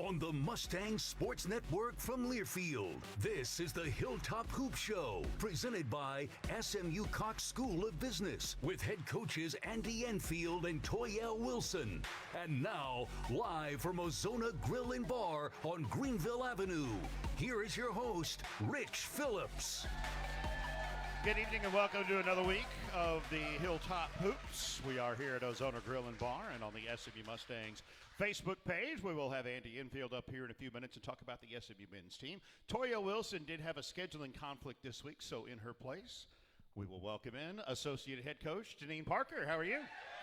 On the Mustangs Sports Network from Learfield, this is the Hilltop Hoop Show, presented by SMU Cox School of Business, with head coaches Andy Enfield and Toyelle Wilson. And now, live from Ozona Grill and Bar on Greenville Avenue, here is your host, Rich Phillips. Good evening and welcome to another week of the Hilltop Hoops. We are here at Ozona Grill and Bar, and on the SMU Mustangs Facebook page, we will have Andy Enfield up here in a few minutes to talk about the SMU men's team. Toyelle Wilson did have a scheduling conflict this week, so in her place, we will welcome in Associate Head Coach Janine Parker. How are you?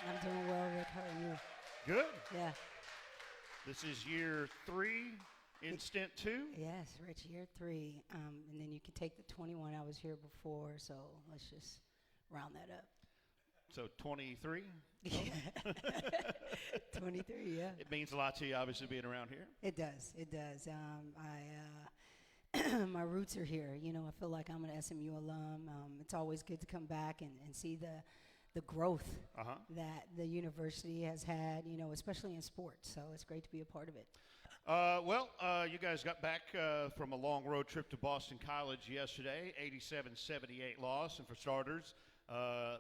I'm doing well, Rick. How are you? Good. Yeah. This is year 3 in stint 2? Yes, Rich, year 3. And then you can take the 21. I was here before, so let's just round that up. So 23? Yeah. 23, yeah. It means a lot to you, obviously, being around here. It does. It does. My roots are here. You know, I feel like I'm an SMU alum. It's always good to come back and see the growth that the university has had, you know, especially in sports. So it's great to be a part of it. You guys got back from a long road trip to Boston College yesterday, 87-78 loss. And for starters,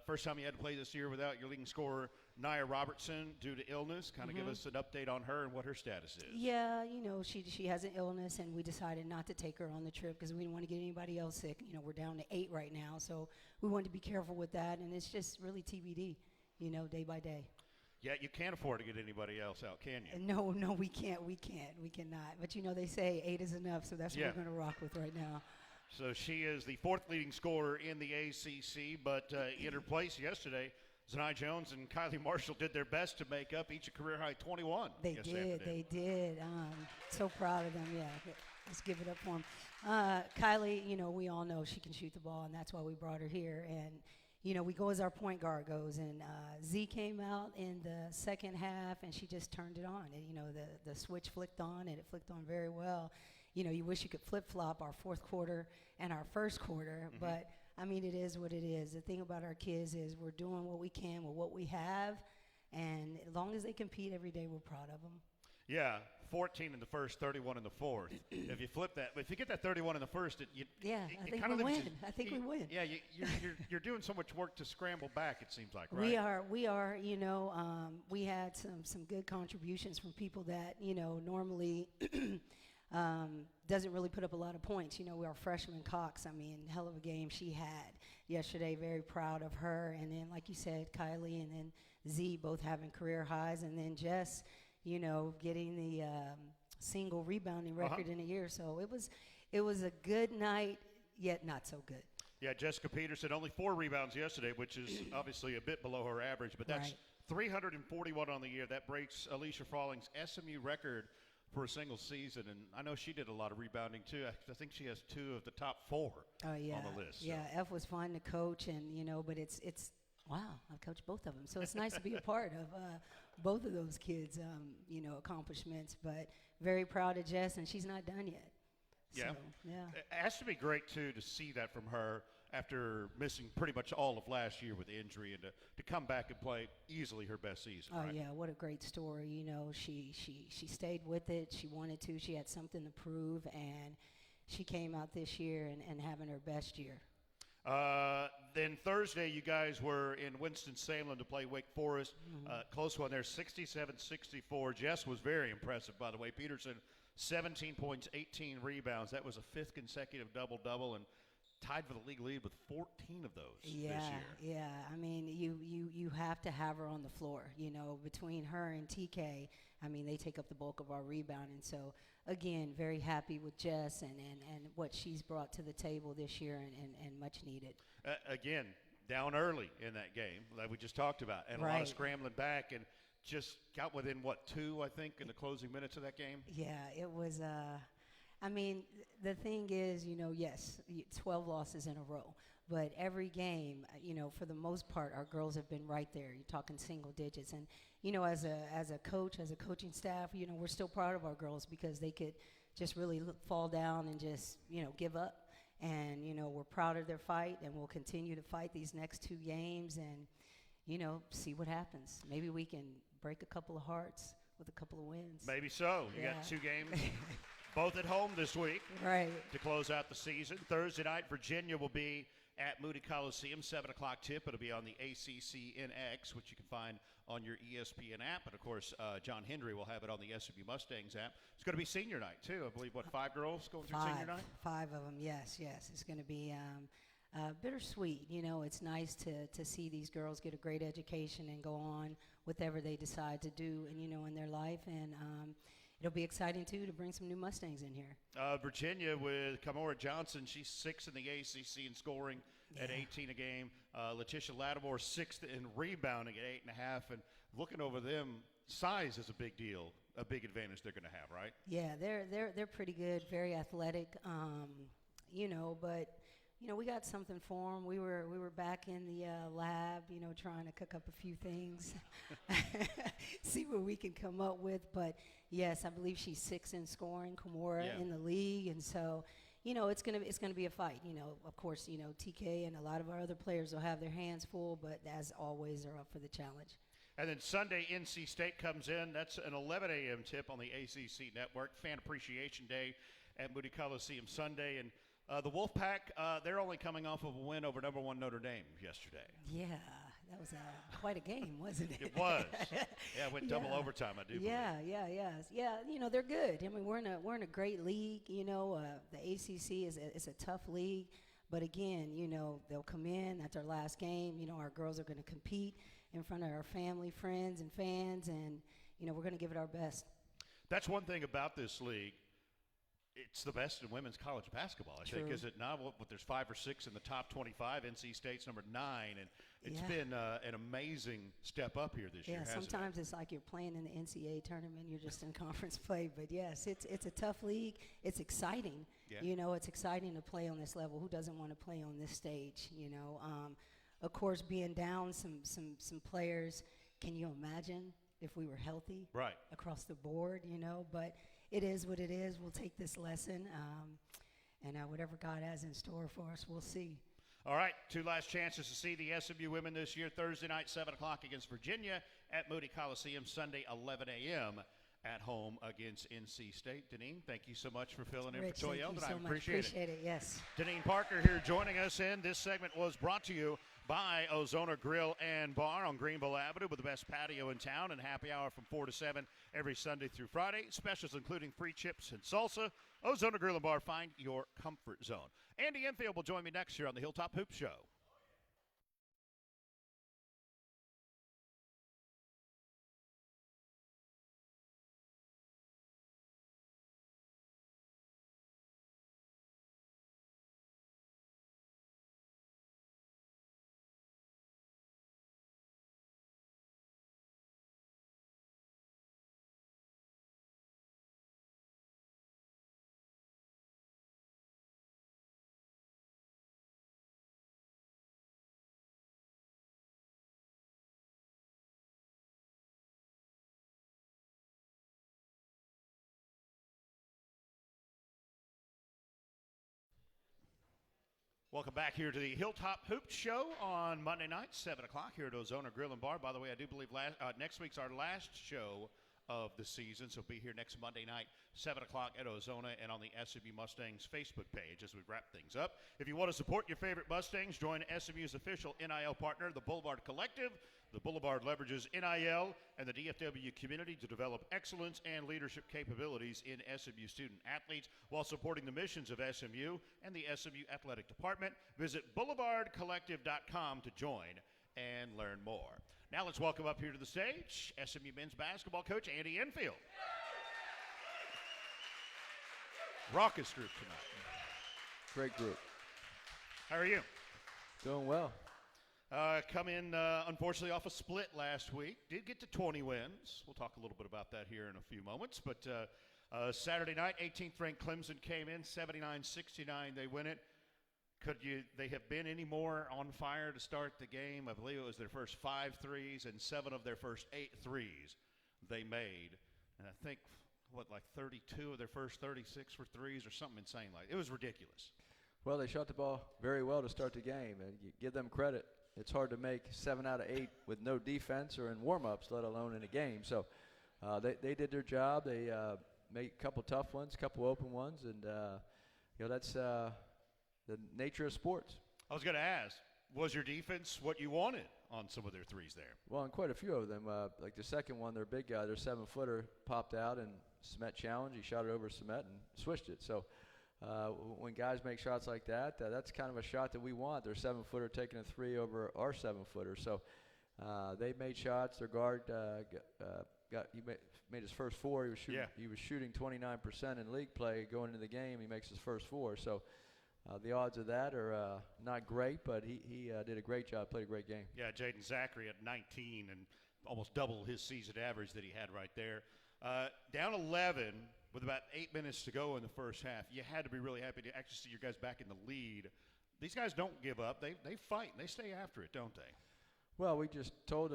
first time you had to play this year without your leading scorer, Nia Robertson, due to illness. Kind of give us an update on her and what her status is. Yeah, you know, she has an illness, and we decided not to take her on the trip because we didn't want to get anybody else sick. You know, we're down to 8 right now, so we wanted to be careful with that, and it's just really TBD, you know, day by day. Yeah, you can't afford to get anybody else out, can you? No, we can't. We cannot. But, you know, they say 8 is enough, so that's what we're going to rock with right now. So she is the 4th leading scorer in the ACC, but in her place yesterday, Zanai Jones and Kylie Marshall did their best to make up, each a career-high 21. They did. So proud of them, yeah. Let's give it up for them. Kylie, you know, we all know she can shoot the ball, and that's why we brought her here. And, you know, we go as our point guard goes. And Z came out in the second half, and she just turned it on. And, you know, the switch flicked on, and it flicked on very well. You know, you wish you could flip-flop our fourth quarter and our first quarter, but, I mean, it is what it is. The thing about our kids is we're doing what we can with what we have, and as long as they compete every day, we're proud of them. Yeah, 14 in the first, 31 in the fourth. If you flip that, but if you get that 31 in the first, I think we win. I think we win. Yeah, you're doing so much work to scramble back. It seems like, right? We are. You know, we had some good contributions from people that, you know, normally doesn't really put up a lot of points. You know, our freshman Cox, I mean, hell of a game she had yesterday. Very proud of her. And then, like you said, Kylie and then Z both having career highs, and then Jess, you know, getting the single rebounding record in a year. So it was a good night, yet not so good. Yeah, Jessica Peterson, only 4 rebounds yesterday, which is obviously a bit below her average, but that's 341 on the year. That breaks Alicia Frawling's SMU record for a single season, and I know she did a lot of rebounding too. I think she has 2 of the top 4 on the list. So. Yeah, F was fun to coach, and you know, but it's wow, I've coached both of them, so it's nice to be a part of both of those kids, you know, accomplishments. But very proud of Jess, and she's not done yet. Yeah. So, yeah. It has to be great, too, to see that from her after missing pretty much all of last year with injury, and to come back and play easily her best season. Oh, yeah, what a great story. You know, she stayed with it. She wanted to. She had something to prove, and she came out this year and having her best year. Then Thursday, you guys were in Winston-Salem to play Wake Forest. Close one there, 67-64. Jess was very impressive, by the way. Peterson, 17 points, 18 rebounds. That was a 5th consecutive double-double, and tied for the league lead with 14 of those this year. Yeah. I mean, you have to have her on the floor. You know, between her and TK, I mean, they take up the bulk of our rebounding. So, again, very happy with Jess and what she's brought to the table this year and much needed. Again, down early in that game, like we just talked about, and a lot of scrambling back, and just got within, 2, I think, in the closing minutes of that game? Yeah, it was I mean, the thing is, you know, yes, 12 losses in a row. But every game, you know, for the most part, our girls have been right there. You're talking single digits. And, you know, as a coach, as a coaching staff, you know, we're still proud of our girls because they could just really fall down and just, you know, give up. And, you know, we're proud of their fight, and we'll continue to fight these next 2 games and, you know, see what happens. Maybe we can break a couple of hearts. with a couple of wins. Maybe so. You got 2 games, both at home this week. Right. To close out the season. Thursday night, Virginia will be at Moody Coliseum, 7 o'clock tip. It'll be on the ACCNX, which you can find on your ESPN app. And, of course, John Hendry will have it on the SMU Mustangs app. It's going to be senior night, too. I believe, 5 girls going through senior night? 5 of them, yes. It's going to be bittersweet. It's nice to see these girls get a great education and go on whatever they decide to do, and in their life. And it'll be exciting, too, to bring some new Mustangs in here. Virginia with Kamora Johnson, she's 6th in the ACC in scoring at 18 a game. Letitia Lattimore 6th in rebounding at 8.5. And looking over them, size is a big deal, a big advantage they're going to have, right? Yeah, they're pretty good, very athletic, but we got something for them. We were back in the lab, trying to cook up a few things, see what we can come up with. But yes, I believe she's 6th in scoring, Kamora in the league, and so it's gonna be a fight. Of course, TK and a lot of our other players will have their hands full, but as always, they're up for the challenge. And then Sunday, NC State comes in. That's an 11 a.m. tip on the ACC Network. Fan Appreciation Day at Moody Coliseum Sunday. And the Wolfpack, they're only coming off of a win over number 1 Notre Dame yesterday. Yeah, that was quite a game, wasn't it? It was. Yeah, it went double overtime, I do believe. Yeah, they're good. I mean, we're in a great league. The ACC is a tough league. But again, they'll come in. That's our last game. Our girls are going to compete in front of our family, friends, and fans, and we're going to give it our best. That's one thing about this league. It's the best in women's college basketball, I think, is it not? But there's 5 or 6 in the top 25. NC State's number 9, and it's been an amazing step up here this year. Yeah, sometimes it's like you're playing in the NCAA tournament. You're just in conference play. But yes, it's a tough league. It's exciting. Yeah. It's exciting to play on this level. Who doesn't want to play on this stage? Of course, being down some players. Can you imagine if we were healthy? Right. Across the board, but. It is what it is. We'll take this lesson, and whatever God has in store for us, we'll see. All right, 2 last chances to see the SMU women this year. Thursday night, 7 o'clock against Virginia at Moody Coliseum. Sunday, 11 a.m. at home against NC State. Deneen, thank you so much for filling in for Toyelle tonight. Appreciate it. Yes. Deneen Parker here joining us in. This segment was brought to you by Ozona Grill and Bar on Greenville Avenue, with the best patio in town, and happy hour from 4 to 7 every Sunday through Friday. Specials including free chips and salsa. Ozona Grill and Bar, find your comfort zone. Andy Enfield will join me next here on the Hilltop Hoops Show. Welcome back here to the Hilltop Hoops Show on Monday night, 7 o'clock here at Ozona Grill and Bar. By the way, I do believe next week's our last show of the season, so be here next Monday night, 7 o'clock at Ozona and on the SMU Mustangs Facebook page as we wrap things up. If you want to support your favorite Mustangs, join SMU's official NIL partner, the Boulevard Collective. The Boulevard leverages NIL and the DFW community to develop excellence and leadership capabilities in SMU student athletes while supporting the missions of SMU and the SMU Athletic Department. Visit boulevardcollective.com to join and learn more. Now let's welcome up here to the stage SMU men's basketball coach Andy Enfield. Raucous group tonight. Great group. How are you? Doing well. Come in, unfortunately, off a split last week. Did get to 20 wins. We'll talk a little bit about that here in a few moments. But Saturday night, 18th ranked Clemson came in, 79-69. They win it. They have been any more on fire to start the game? I believe it was their first 5 threes and 7 of their first 8 threes they made. And I think, like 32 of their first 36 were threes or something insane like that. It was ridiculous. Well, they shot the ball very well to start the game, and you give them credit. It's hard to make 7 out of 8 with no defense or in warm-ups, let alone in a game. So they did their job. They made a couple tough ones, a couple open ones, and that's the nature of sports. I was going to ask, was your defense what you wanted on some of their threes there? Well, and quite a few of them. Like the second one, their big guy, their 7-footer, popped out and Smet challenged. He shot it over Smet and switched it. So when guys make shots like that, that's kind of a shot that we want. Their 7-footer taking a three over our 7-footer. So they made shots. Their guard made his first four. He was shooting 29% in league play going into the game. He makes his first four. So the odds of that are not great, but he did a great job, played a great game. Yeah, Jaden Zachary at 19 and almost double his season average that he had right there. Down 11 with about 8 minutes to go in the first half. You had to be really happy to actually see your guys back in the lead. These guys don't give up. They fight and they stay after it, don't they? Well, we just told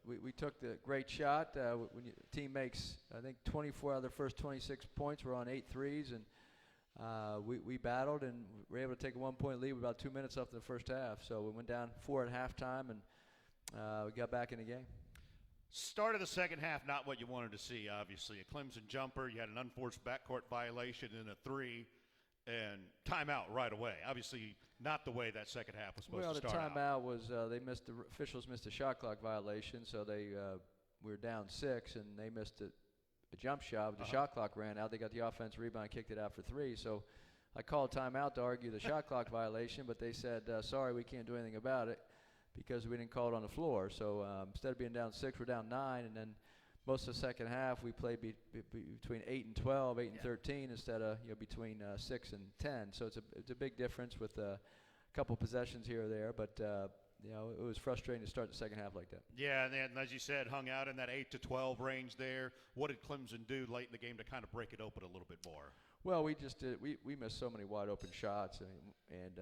we took the great shot. When the team makes, I think, 24 out of their first 26 points, we're on 8 threes, and we battled and were able to take a 1-point lead with about 2 minutes left in the first half. So we went down 4 at halftime, and we got back in the game. Start of the second half, not what you wanted to see, obviously. A Clemson jumper, you had an unforced backcourt violation and a three, and timeout right away. Obviously, not the way that second half was supposed to start out. The timeout was the officials missed a shot clock violation, so we were down 6, and they missed a jump shot. The shot clock ran out. They got the offensive rebound, kicked it out for 3. So I called timeout to argue the shot clock violation, but they said, sorry, we can't do anything about it, because we didn't call it on the floor. So instead of being down 6, we're down 9, and then most of the second half we played between 8 and 12, 8 and 13 instead of between 6 and 10. So it's a big difference with a couple possessions here or there, but it was frustrating to start the second half like that. Yeah, and then, as you said, hung out in that 8 to 12 range there. What did Clemson do late in the game to kind of break it open a little bit more? Well, we just did. We missed so many wide open shots and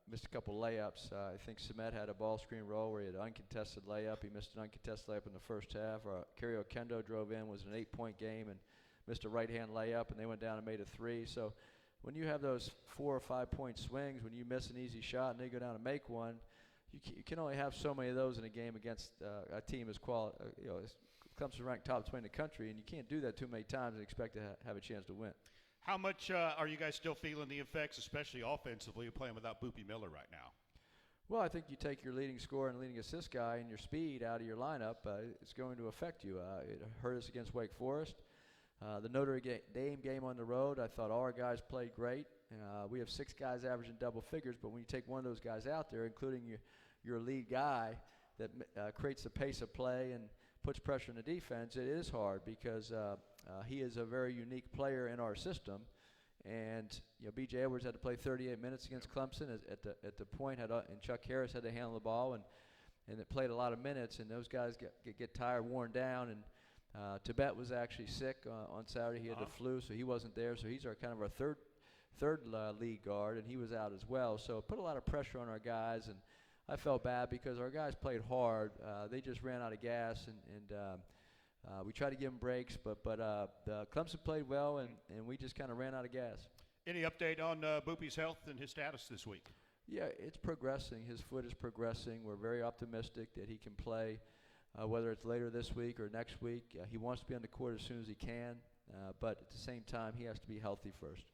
missed a couple layups. I think Smet had a ball screen roll where he had an uncontested layup. He missed an uncontested layup in the first half. Kerry Okendo drove in, was an 8-point game, and missed a right-hand layup, and they went down and made a 3. So when you have those 4 or 5 point swings, when you miss an easy shot and they go down and make one, you can only have so many of those in a game against a team as Clemson ranked top 20 in the country, and you can't do that too many times and expect to have a chance to win. How much are you guys still feeling the effects, especially offensively, playing without Boopie Miller right now? Well, I think you take your leading scorer and leading assist guy and your speed out of your lineup, it's going to affect you. It hurt us against Wake Forest. The Notre Dame game on the road, I thought all our guys played great. We have 6 guys averaging double figures, but when you take one of those guys out there, including your lead guy that creates the pace of play and puts pressure on the defense, it is hard because he is a very unique player in our system. And B.J. Edwards had to play 38 minutes against Clemson at the point, and Chuck Harris had to handle the ball, and it played a lot of minutes, and those guys get tired, worn down. And Tibet was actually sick on Saturday. He had the flu, so he wasn't there. So he's our third lead guard, and he was out as well. So it put a lot of pressure on our guys, and I felt bad because our guys played hard. They just ran out of gas, and we tried to give them breaks, but Clemson played well, and we just kind of ran out of gas. Any update on Boopie's health and his status this week? Yeah, it's progressing. His foot is progressing. We're very optimistic that he can play, whether it's later this week or next week. He wants to be on the court as soon as he can, but at the same time, he has to be healthy first.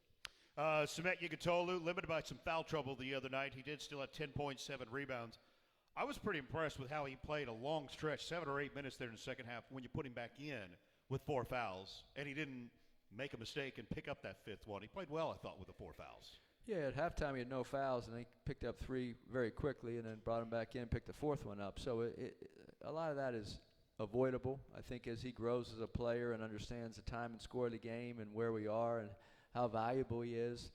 Smet Yigitolu, limited by some foul trouble the other night. He did still have 10.7 rebounds. I was pretty impressed with how he played a long stretch, 7 or 8 minutes there in the second half when you put him back in with 4 fouls, and he didn't make a mistake and pick up that 5th one. He played well, I thought, with the 4 fouls. Yeah, at halftime he had no fouls, and he picked up 3 very quickly and then brought him back in and picked the 4th one up. So a lot of that is avoidable. I think as he grows as a player and understands the time and score of the game and where we are and how valuable he is,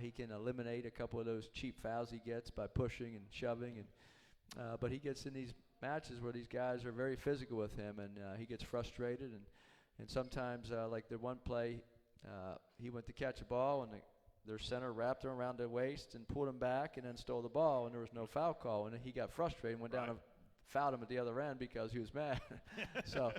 he can eliminate a couple of those cheap fouls he gets by pushing and shoving. But he gets in these matches where these guys are very physical with him, and he gets frustrated. And sometimes, like the one play, he went to catch a ball, and their center wrapped him around the waist and pulled him back and then stole the ball, and there was no foul call. And he got frustrated and went down and fouled him at the other end because he was mad. So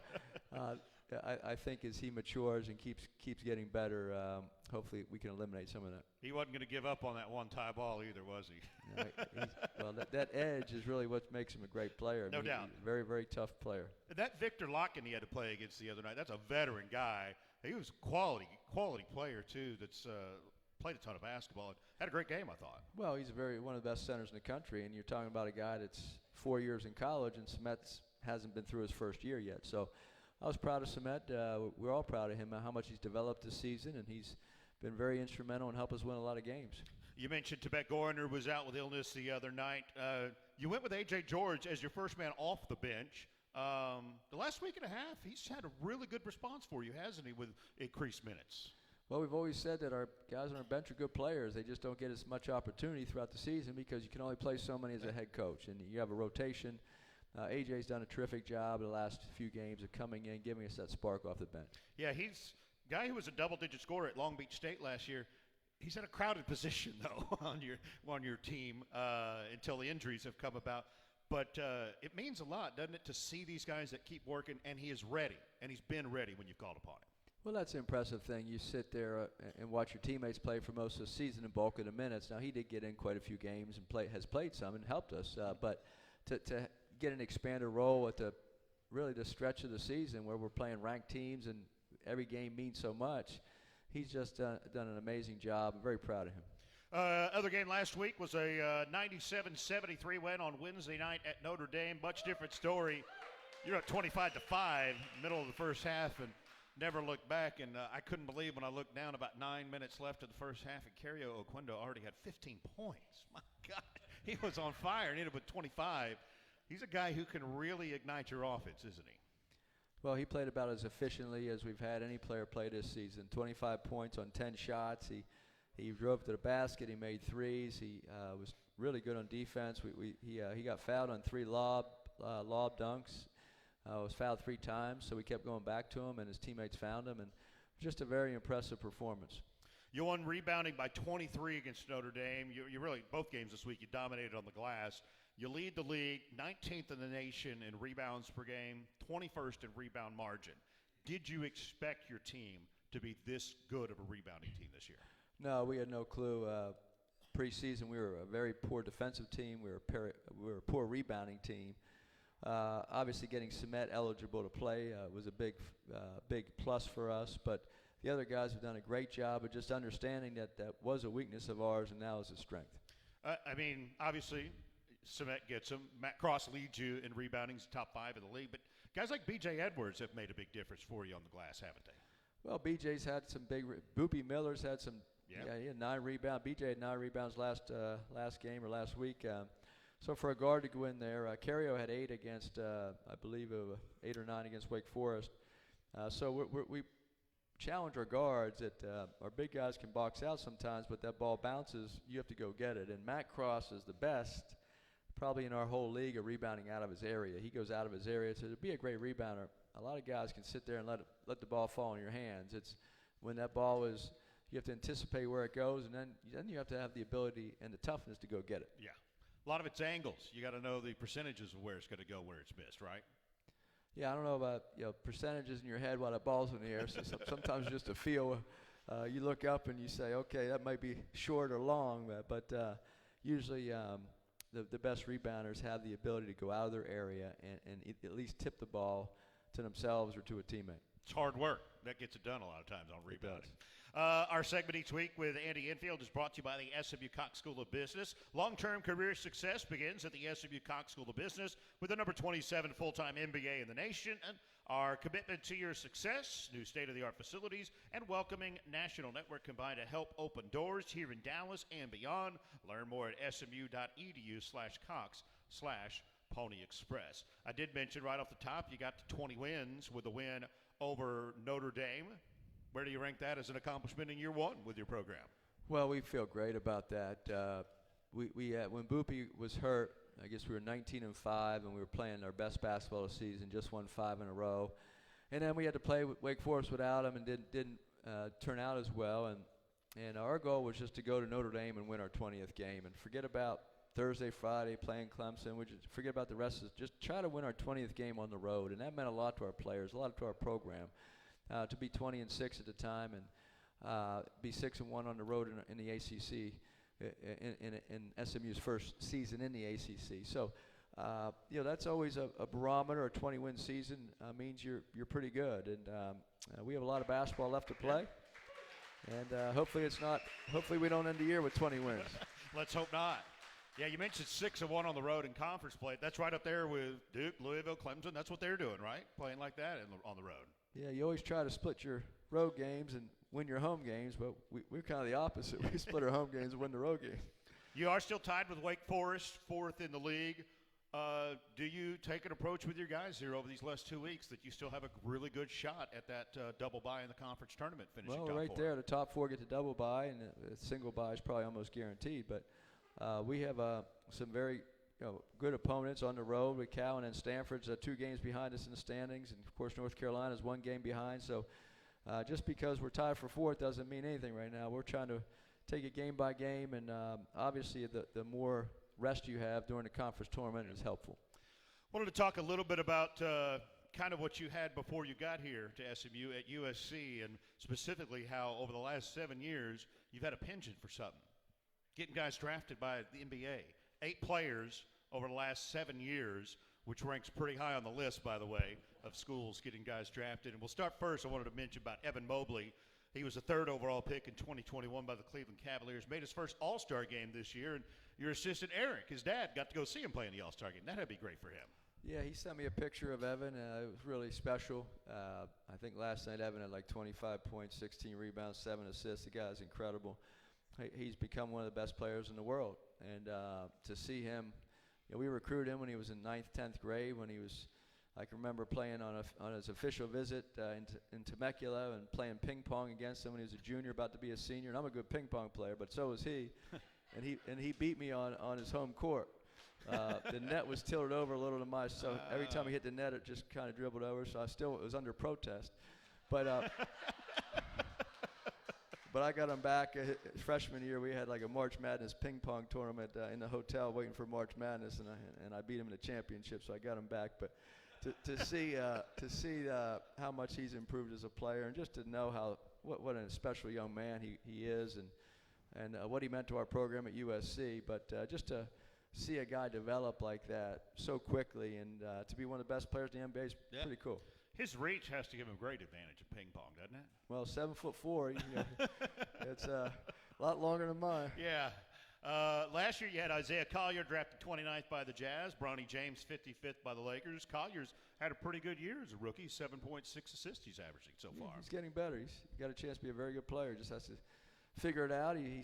I think as he matures and keeps getting better, hopefully we can eliminate some of that. He wasn't going to give up on that one tie ball either, was he? Well, that edge is really what makes him a great player. No doubt. He's a very, very tough player. That Victor Locken he had to play against the other night, that's a veteran guy. He was a quality player, too, that's played a ton of basketball and had a great game, I thought. Well, he's one of the best centers in the country, and you're talking about a guy that's 4 years in college, and Smet hasn't been through his first year yet. So I was proud of Smet. We're all proud of him, how much he's developed this season, and he's been very instrumental and helped us win a lot of games. You mentioned Tibet Gorner was out with illness the other night. You went with A.J. George as your first man off the bench. The last week and a half, he's had a really good response for you, hasn't he, with increased minutes? Well, we've always said that our guys on our bench are good players. They just don't get as much opportunity throughout the season because you can only play so many as a head coach, and you have a rotation. AJ's done a terrific job the last few games of coming in, giving us that spark off the bench. Yeah, he's a guy who was a double-digit scorer at Long Beach State last year. He's in a crowded position, though, on your team until the injuries have come about. But it means a lot, doesn't it, to see these guys that keep working, and he is ready, and he's been ready when you've called upon him. Well, that's an impressive thing. You sit there and watch your teammates play for most of the season and bulk of the minutes. Now, he did get in quite a few games and has played some and helped us. But to get an expanded role at really the stretch of the season where we're playing ranked teams and every game means so much, he's just done an amazing job. I'm very proud of him. Other game last week was a 97-73 win on Wednesday night at Notre Dame. Much different story. You're up 25-5, middle of the first half, and never looked back. And I couldn't believe when I looked down about 9 minutes left of the first half, and Cario Oquendo already had 15 points. My God, he was on fire and ended with 25. He's a guy who can really ignite your offense, isn't he? Well, he played about as efficiently as we've had any player play this season. 25 points on 10 shots. He drove to the basket. He made threes. He was really good on defense. He got fouled on 3 lob dunks. Was fouled 3 times, so we kept going back to him, and his teammates found him, and just a very impressive performance. You won rebounding by 23 against Notre Dame. You really, both games this week, you dominated on the glass. You lead the league, 19th in the nation in rebounds per game, 21st in rebound margin. Did you expect your team to be this good of a rebounding team this year? No, we had no clue. Preseason, we were a very poor defensive team. We were a poor rebounding team. Obviously, getting Smet eligible to play was a big plus for us. But the other guys have done a great job of just understanding that was a weakness of ours and now is a strength. Obviously, Smet gets him. Matt Cross leads you in rebounding. He's top 5 in the league. But guys like B.J. Edwards have made a big difference for you on the glass, haven't they? Well, B.J.'s had some big Boopy Miller's had some. Yeah, he had 9 rebounds. B.J. had 9 rebounds last game or last week. So for a guard to go in there, Cario had 8 against, I believe, 8 or 9 against Wake Forest. So we challenge our guards that our big guys can box out sometimes, but that ball bounces, you have to go get it. And Matt Cross is the best, probably in our whole league, of rebounding out of his area. He goes out of his area. So to be a great rebounder, a lot of guys can sit there and let the ball fall in your hands. It's when that ball is, you have to anticipate where it goes, and then you have to have the ability and the toughness to go get it. Yeah. A lot of it's angles. You got to know the percentages of where it's going to go, where it's missed, right? Yeah, I don't know about percentages in your head while that ball's in the air. So sometimes just a feel. You look up and you say, okay, that might be short or long, but usually the best rebounders have the ability to go out of their area and at least tip the ball to themselves or to a teammate. It's hard work. That gets it done a lot of times on rebounding. Our segment each week with Andy Enfield is brought to you by the SMU Cox School of Business. Long-term career success begins at the SMU Cox School of Business with the number 27 full-time MBA in the nation. And our commitment to your success, new state-of-the-art facilities, and welcoming national network combine to help open doors here in Dallas and beyond. Learn more at smu.edu/Cox/Pony Express. I did mention right off the top, you got to 20 wins with a win over Notre Dame. Where do you rank that as an accomplishment in year 1 with your program? Well, we feel great about that. We when Boopy was hurt, I guess we were 19-5, and we were playing our best basketball of the season, just won 5 in a row. And then we had to play with Wake Forest without him and didn't turn out as well. And our goal was just to go to Notre Dame and win our 20th game and forget about Thursday, Friday, playing Clemson. We just forget about the rest of it. Just try to win our 20th game on the road, and that meant a lot to our players, a lot to our program. To be 20-6 at the time and be 6-1 on the road in the ACC in SMU's first season in the ACC. So, that's always a barometer. A 20-win season means you're pretty good, and we have a lot of basketball left to play. And hopefully we don't end the year with 20 wins. Let's hope not. Yeah, you mentioned 6-1 on the road in conference play. That's right up there with Duke, Louisville, Clemson. That's what they're doing, right? Playing like that on the road. Yeah, you always try to split your road games and win your home games, but we're kind of the opposite. We split our home games and win the road game. You are still tied with Wake Forest, 4th in the league. Do you take an approach with your guys here over these last 2 weeks that you still have a really good shot at that double bye in the conference tournament finishing top 4? Well, right there, the top 4 get the double bye, and the single bye is probably almost guaranteed. But we have some very good opponents on the road with Cal, and then Stanford's 2 games behind us in the standings, and of course North Carolina's 1 game behind. So just because we're tied for 4th doesn't mean anything right now. We're trying to take it game by game, and obviously the more rest you have during the conference tournament is helpful. Wanted to talk a little bit about kind of what you had before you got here to SMU at USC, and specifically how over the last 7 years you've had a penchant for something. Getting guys drafted by the NBA. 8 players over the last 7 years, which ranks pretty high on the list, by the way, of schools getting guys drafted. And we'll start first. I wanted to mention about Evan Mobley. He was the 3rd overall pick in 2021 by the Cleveland Cavaliers. Made his first All-Star game this year. And your assistant, Eric, his dad, got to go see him play in the All-Star game. That'd be great for him. Yeah, he sent me a picture of Evan. It was really special. I think last night Evan had like 25 points, 16 rebounds, 7 assists. The guy's incredible. He's become one of the best players in the world. And to see him, we recruited him when he was in 9th, 10th grade, when he was, I can remember playing on his official visit in Temecula and playing ping pong against him when he was a junior, about to be a senior. And I'm a good ping pong player, but so was he. and he beat me on his home court. The net was tilted over a little to my, so every time he hit the net, it just kind of dribbled over. So it was under protest. But but I got him back his freshman year. We had like a March Madness ping pong tournament in the hotel waiting for March Madness, and I beat him in the championship, so I got him back. But to see how much he's improved as a player, and just to know what a special young man he is, and what he meant to our program at USC. But just to see a guy develop like that so quickly, and to be one of the best players in the NBA is pretty cool. His reach has to give him great advantage in ping pong, doesn't it? Well, 7'4", it's a lot longer than mine. Yeah. Last year you had Isaiah Collier drafted 29th by the Jazz, Bronny James 55th by the Lakers. Collier's had a pretty good year as a rookie, 7.6 assists he's averaging so far. He's getting better. He's got a chance to be a very good player. Just has to figure it out. He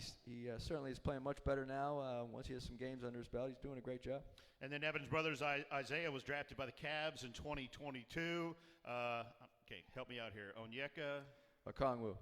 certainly is playing much better now. Once he has some games under his belt, he's doing a great job. And then Evan's brothers, Isaiah, was drafted by the Cavs in 2022. Okay, help me out here. Onyeka Okongwu,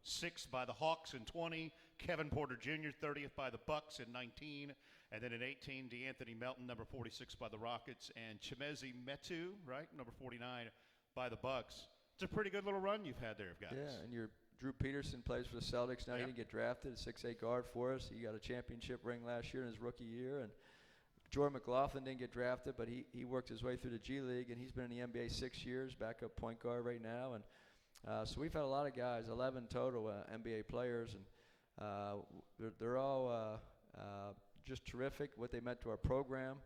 6th by the Hawks in 20. Kevin Porter Jr., 30th by the Bucks in 19. And then in 18, DeAnthony Melton, number 46 by the Rockets. And Chimezi Metu, right, number 49 by the Bucks. It's a pretty good little run you've had there, guys. Yeah, and Drew Peterson plays for the Celtics now. He didn't get drafted, a 6'8" guard for us. He got a championship ring last year in his rookie year. And Jordan McLaughlin didn't get drafted, but he worked his way through the G League, and he's been in the NBA 6 years, backup point guard right now. And so we've had a lot of guys, 11 total NBA players, and they're all just terrific, what they meant to our program.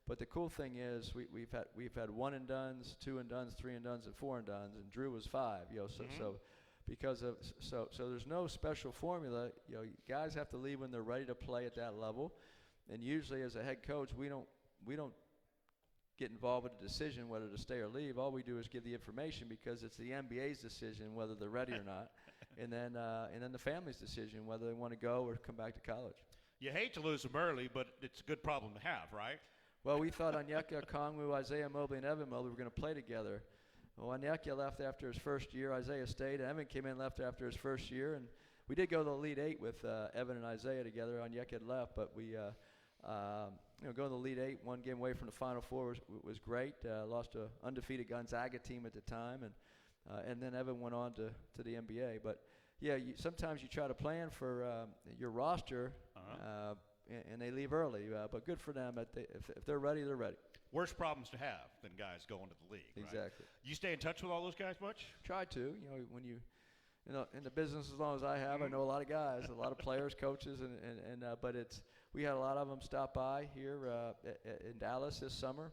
But the cool thing is we've had 1 and dones, 2 and dones, 3 and dones, and 4 and dones, and Drew was 5. So there's no special formula. Guys have to leave when they're ready to play at that level. And usually, as a head coach, we don't get involved with the decision whether to stay or leave. All we do is give the information, because it's the NBA's decision whether they're ready or not, and then the family's decision whether they want to go or come back to college. You hate to lose them early, but it's a good problem to have, right? Well, we thought Onyeka Okongwu, Isaiah Mobley, and Evan Mobley were going to play together. Well, Onyeka left after his first year. Isaiah stayed. Evan came in and left after his first year, and we did go to the Elite Eight with Evan and Isaiah together. Onyeka had left, but we going to the Elite Eight, 1 game away from the Final Four was great. Lost to undefeated Gonzaga team at the time, and then Evan went on to the NBA. But yeah, sometimes you try to plan for your roster, and they leave early. But good for them. If they're ready, they're ready. Worse problems to have than guys going to the league. Exactly. Right? You stay in touch with all those guys much? Try to. When in the business as long as I have, I know a lot of guys, a lot of players, coaches, but we had a lot of them stop by here in Dallas this summer.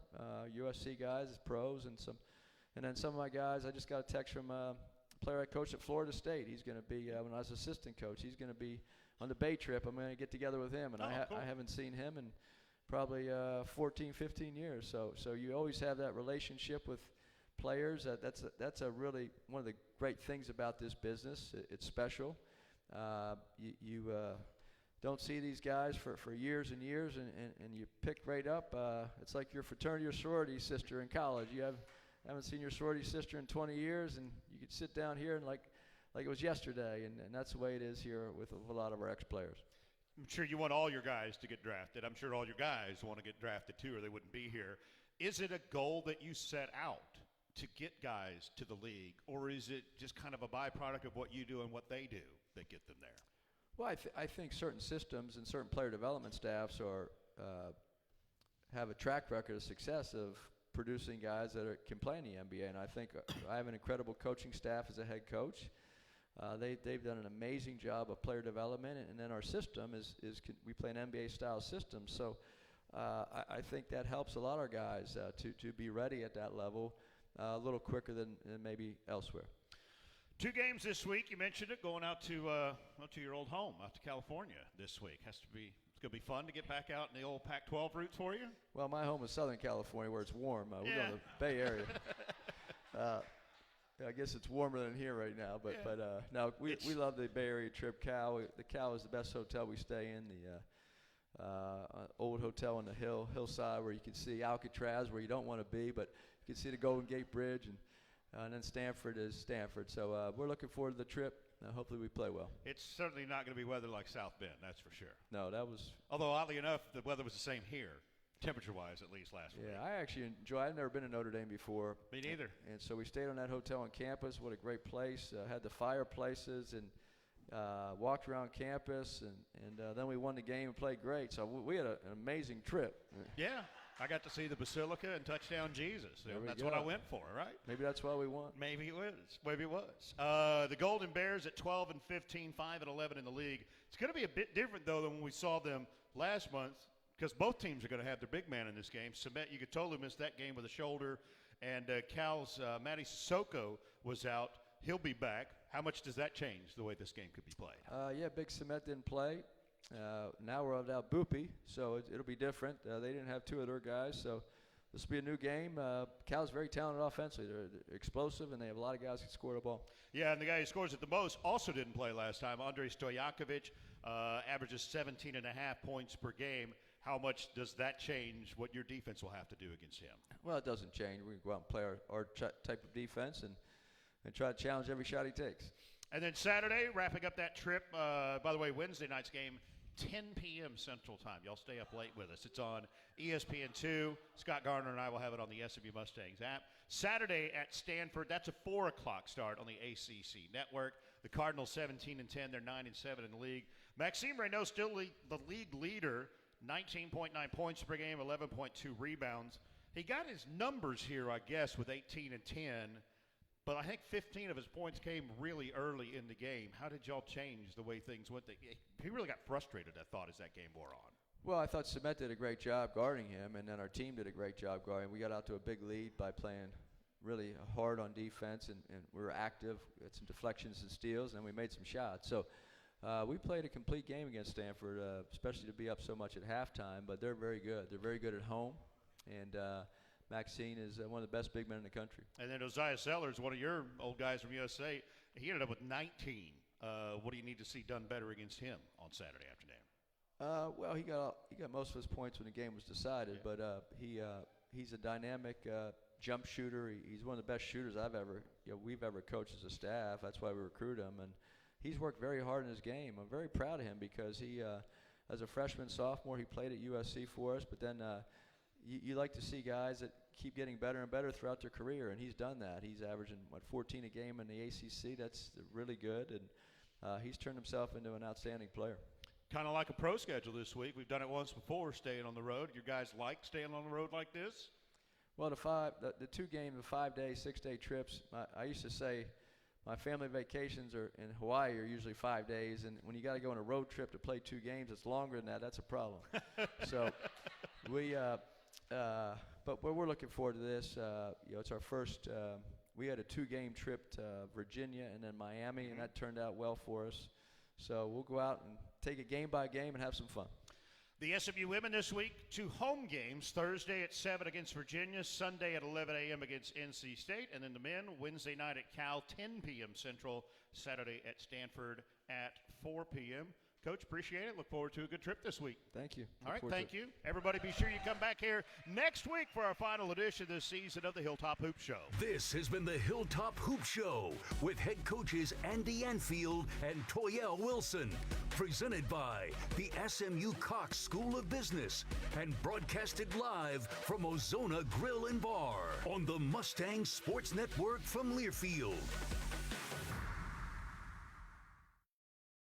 USC guys, pros, and then some of my guys. I just got a text from a player I coached at Florida State. He's going to be when I was assistant coach. He's going to be on the Bay trip. I'm going to get together with him, and cool. I haven't seen him in probably 14, 15 years. So you always have that relationship with players. That's a really one of the great things about this business. It's special. You don't see these guys for years and years, and you pick right up. It's like your fraternity or sorority sister in college. You haven't seen your sorority sister in 20 years, and you could sit down here and like it was yesterday, and that's the way it is here with a lot of our ex-players. I'm sure you want all your guys to get drafted. I'm sure all your guys want to get drafted too, or they wouldn't be here. Is it a goal that you set out to get guys to the league, or is it just kind of a byproduct of what you do and what they do that get them there? Well, I think certain systems and certain player development staffs have a track record of success of producing guys that can play in the NBA, and I think I have an incredible coaching staff as a head coach. They've done an amazing job of player development, and then our system is we play an NBA-style system, so I think that helps a lot of our guys to be ready at that level a little quicker than maybe elsewhere. 2 games this week. You mentioned it, going out to your old home, out to California this week. It's going to be fun to get back out in the old Pac-12 roots for you? Well, my home is Southern California where it's warm. We're in the Bay Area. I guess it's warmer than here right now, but no, we love the Bay Area trip. The Cal is the best hotel we stay in. The old hotel on the hillside where you can see Alcatraz, where you don't want to be, but you can see the Golden Gate Bridge, and then Stanford is Stanford. So we're looking forward to the trip. Hopefully we play well. It's certainly not going to be weather like South Bend, that's for sure. No, that was. Although oddly enough, the weather was the same here. Temperature-wise, at least last week. Yeah, I actually enjoy. I've never been to Notre Dame before. Me neither. And so we stayed on that hotel on campus. What a great place! Had the fireplaces and walked around campus, and then we won the game and played great. So we had an amazing trip. Yeah, I got to see the Basilica and touchdown Jesus. That's what I went for, right? Maybe that's why we won. Maybe it was. Maybe it was. The Golden Bears at 12 and 15, 5 and 11 in the league. It's going to be a bit different though than when we saw them last month, because both teams are going to have their big man in this game. Submet, you could totally miss that game with a shoulder. And Cal's Matty Sissoko was out. He'll be back. How much does that change the way this game could be played? Yeah, Big Submet didn't play. Now we're without Boopy, so it'll be different. They didn't have 2 of their guys, so this will be a new game. Cal's very talented offensively. They're explosive, and they have a lot of guys who can score the ball. Yeah, and the guy who scores it the most also didn't play last time. Andrei Stojakovic averages 17.5 points per game. How much does that change what your defense will have to do against him? Well, it doesn't change. We go out and play our type of defense and try to challenge every shot he takes. And then Saturday, wrapping up that trip, by the way, Wednesday night's game, 10 p.m. Central Time. Y'all stay up late with us. It's on ESPN2. Scott Garner and I will have it on the SMU Mustangs app. Saturday at Stanford, that's a 4 o'clock start on the ACC network. The Cardinals 17 and 10. They're 9 and 7 in the league. Maxime Reynaud still the league leader. 19.9 points per game, 11.2 rebounds. He got his numbers here, I guess, with 18 and 10, but I think 15 of his points came really early in the game. How did y'all change the way things went? He really got frustrated, I thought, as that game wore on. Well, I thought Submet did a great job guarding him, and then our team did a great job guarding. We got out to a big lead by playing really hard on defense, and we were active. We had some deflections and steals, and we made some shots. So we played a complete game against Stanford, especially to be up so much at halftime, but they're very good. They're very good at home, and Maxine is one of the best big men in the country. And then Osiah Sellers, one of your old guys from USA, he ended up with 19. What do you need to see done better against him on Saturday afternoon? Well, he got most of his points when the game was decided, but he's a dynamic jump shooter. He's one of the best shooters we've ever coached as a staff. That's why we recruit him, and he's worked very hard in his game. I'm very proud of him because he, as a freshman, sophomore, he played at USC for us. But then you like to see guys that keep getting better and better throughout their career, and he's done that. He's averaging, 14 a game in the ACC. That's really good, and he's turned himself into an outstanding player. Kind of like a pro schedule this week. We've done it once before, staying on the road. You guys like staying on the road like this? Well, the 5-day, 6-day trips, I used to say my family vacations in Hawaii are usually 5 days, and when you got to go on a road trip to play 2 games, it's longer than that. That's a problem. So but we're looking forward to this. It's our first. We had a 2-game trip to Virginia and then Miami, and that turned out well for us. So we'll go out and take it game by game and have some fun. The SMU women this week, 2 home games, Thursday at 7 against Virginia, Sunday at 11 a.m. against NC State, and then the men, Wednesday night at Cal, 10 p.m. Central, Saturday at Stanford at 4 p.m. Coach, appreciate it. Look forward to a good trip this week. Thank you. All right, thank you. Everybody be sure you come back here next week for our final edition this season of the Hilltop Hoop Show. This has been the Hilltop Hoop Show with head coaches Andy Enfield and Toyelle Wilson. Presented by the SMU Cox School of Business and broadcasted live from Ozona Grill and Bar on the Mustangs Sports Network from Learfield.